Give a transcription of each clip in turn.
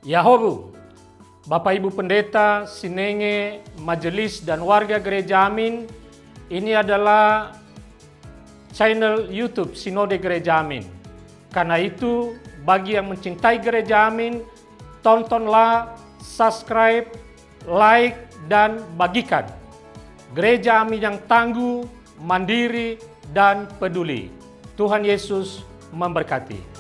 Yahobu, Bapak Ibu Pendeta, Sinenge, Majelis dan warga Gereja Amin, ini adalah channel YouTube Sinode Gereja Amin. Karena itu, bagi yang mencintai Gereja Amin, tontonlah, subscribe, like, dan bagikan. Gereja Amin yang tangguh, mandiri, dan peduli. Tuhan Yesus memberkati.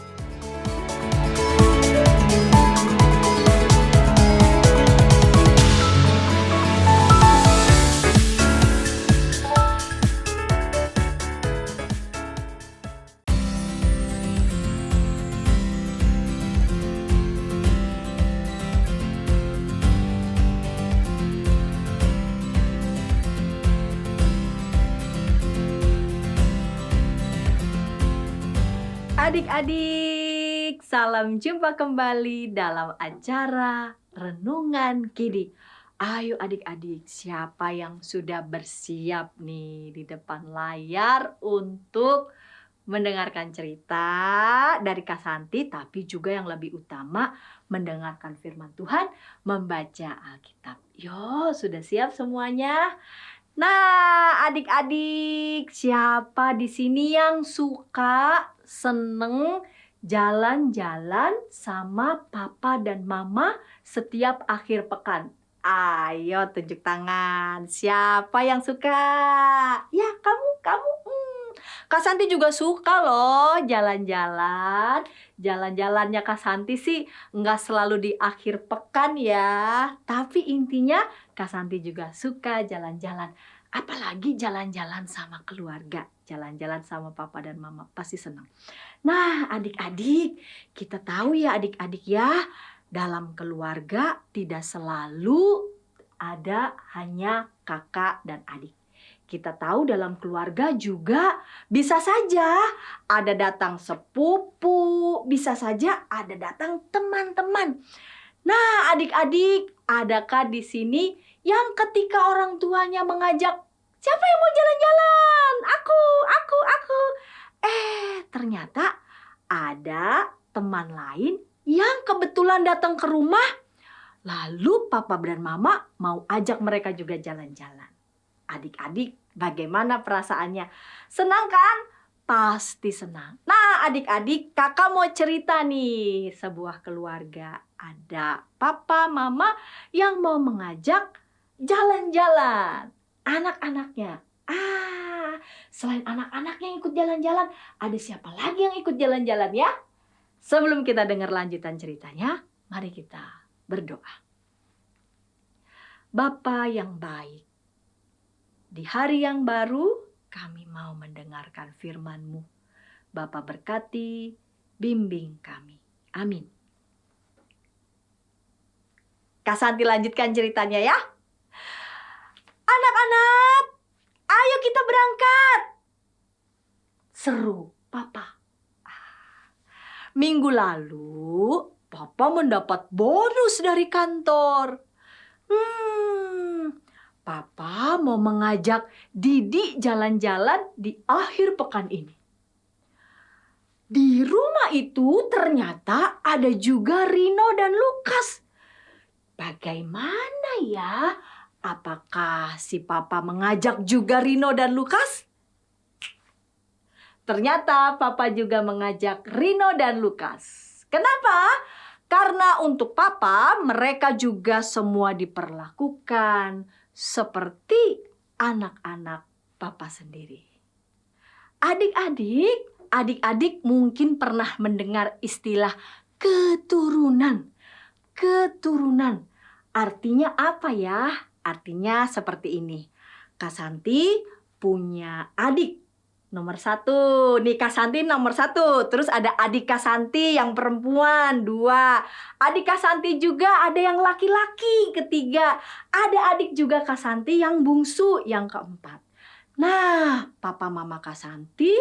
Adik-adik, salam jumpa kembali dalam acara Renungan Kidi. Ayo adik-adik, siapa yang sudah bersiap nih di depan layar untuk mendengarkan cerita dari Kak Santi, tapi juga yang lebih utama mendengarkan firman Tuhan, membaca Alkitab. Yo, sudah siap semuanya? Nah, adik-adik, siapa di sini yang suka seneng jalan-jalan sama papa dan mama setiap akhir pekan? Ayo tunjuk tangan. Siapa yang suka? Ya, kamu. Kak Santi juga suka loh jalan-jalan. Jalan-jalannya Kak Santi sih nggak selalu di akhir pekan ya. Tapi intinya Kak Santi juga suka jalan-jalan. Apalagi jalan-jalan sama keluarga. Jalan-jalan sama papa dan mama pasti senang. Nah adik-adik, kita tahu ya adik-adik ya, dalam keluarga tidak selalu ada hanya kakak dan adik. Kita tahu dalam keluarga juga bisa saja ada datang sepupu, bisa saja ada datang teman-teman. Nah, adik-adik, adakah di sini yang ketika orang tuanya mengajak, siapa yang mau jalan-jalan? Aku. Ternyata ada teman lain yang kebetulan datang ke rumah, lalu papa dan mama mau ajak mereka juga jalan-jalan. Adik-adik, bagaimana perasaannya? Senang kan? Pasti senang. Nah, adik-adik, kakak mau cerita nih. Sebuah keluarga, ada papa, mama yang mau mengajak jalan-jalan anak-anaknya. Selain anak-anaknya yang ikut jalan-jalan, ada siapa lagi yang ikut jalan-jalan ya? Sebelum kita dengar lanjutan ceritanya, mari kita berdoa. Bapa yang baik, di hari yang baru, kami mau mendengarkan firman-Mu. Bapa berkati, bimbing kami. Amin. Kak Santi lanjutkan ceritanya ya. Anak-anak, ayo kita berangkat. Seru Papa. Minggu lalu, Papa mendapat bonus dari kantor. Papa mau mengajak Didi jalan-jalan di akhir pekan ini. Di rumah itu ternyata ada juga Rino dan Lukas. Bagaimana ya? Apakah si Papa mengajak juga Rino dan Lukas? Ternyata Papa juga mengajak Rino dan Lukas. Kenapa? Karena untuk Papa mereka juga semua diperlakukan seperti anak-anak Papa sendiri. Adik-adik mungkin pernah mendengar istilah keturunan. Keturunan. Artinya apa ya? Artinya seperti ini. Kak Santi punya adik nomor 1. Nih Kak Santi nomor 1. Terus ada adik Kak Santi yang perempuan 2. Adik Kak Santi juga ada yang laki-laki 3. Ada adik juga Kak Santi yang bungsu yang 4. Nah, papa mama Kak Santi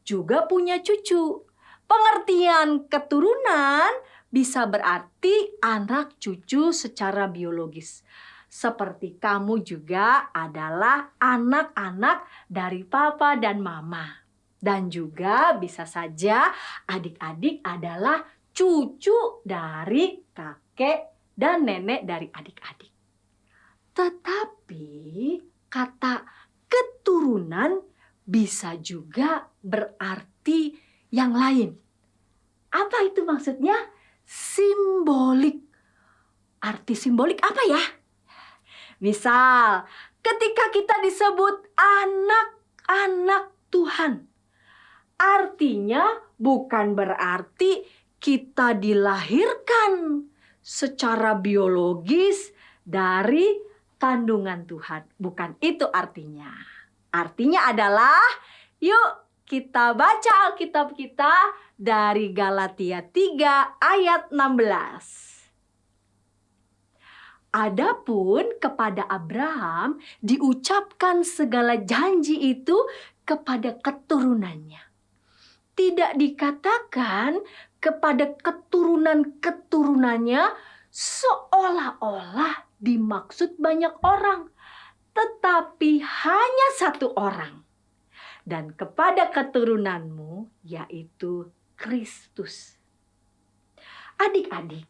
juga punya cucu. Pengertian keturunan bisa berarti anak cucu secara biologis. Seperti kamu juga adalah anak-anak dari papa dan mama. Dan juga bisa saja adik-adik adalah cucu dari kakak kakek dan nenek dari adik-adik. Tetapi kata keturunan bisa juga berarti yang lain. Apa itu maksudnya? Simbolik. Arti simbolik apa ya? Misal, ketika kita disebut anak-anak Tuhan, artinya bukan berarti kita dilahirkan secara biologis dari kandungan Tuhan. Bukan itu artinya. Artinya adalah, yuk kita baca Alkitab kita dari Galatia 3 ayat 16. Adapun kepada Abraham diucapkan segala janji itu kepada keturunannya. Tidak dikatakan kepada keturunan-keturunannya seolah-olah dimaksud banyak orang, tetapi hanya satu orang. Dan kepada keturunanmu, yaitu Kristus. Adik-adik,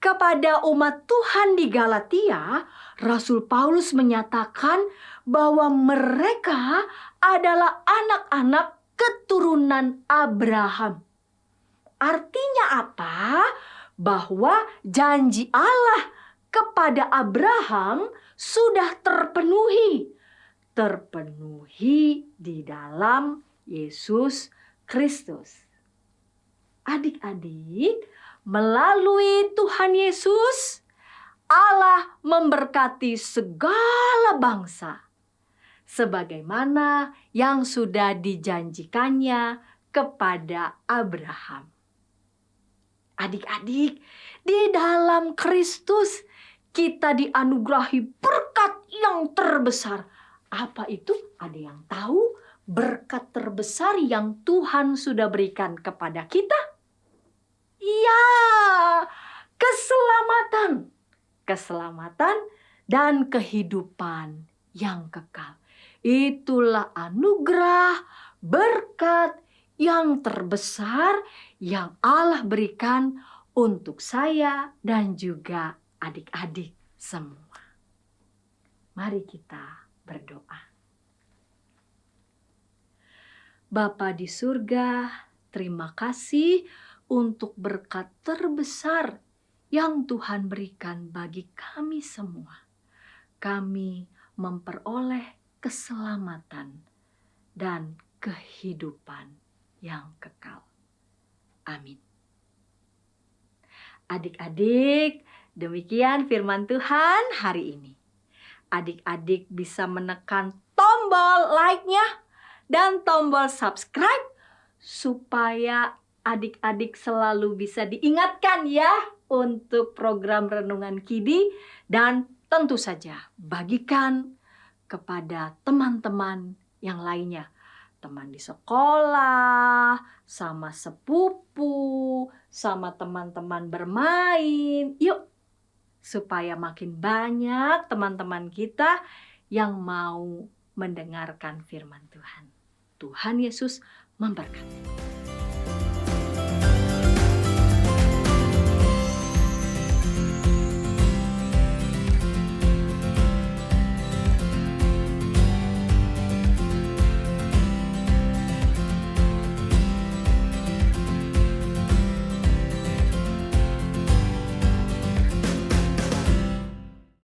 kepada umat Tuhan di Galatia, Rasul Paulus menyatakan bahwa mereka adalah anak-anak keturunan Abraham. Artinya apa? Bahwa janji Allah kepada Abraham sudah terpenuhi di dalam Yesus Kristus. Adik-adik, melalui Tuhan Yesus, Allah memberkati segala bangsa, sebagaimana yang sudah dijanjikannya kepada Abraham. Adik-adik, di dalam Kristus kita dianugerahi berkat yang terbesar. Apa itu? Ada yang tahu berkat terbesar yang Tuhan sudah berikan kepada kita? Ya, keselamatan. Keselamatan dan kehidupan yang kekal. Itulah anugerah, berkat yang terbesar yang Allah berikan untuk saya dan juga adik-adik semua. Mari kita berdoa. Bapa di surga, terima kasih untuk berkat terbesar yang Tuhan berikan bagi kami semua. Kami memperoleh keselamatan dan kehidupan yang kekal. Amin. Adik-adik, demikian firman Tuhan hari ini. Adik-adik bisa menekan tombol like-nya dan tombol subscribe supaya adik-adik selalu bisa diingatkan ya untuk program Renungan Kidi, dan tentu saja bagikan kepada teman-teman yang lainnya. Teman di sekolah, sama sepupu, sama teman-teman bermain. Yuk, supaya makin banyak teman-teman kita yang mau mendengarkan firman Tuhan. Tuhan Yesus memberkati.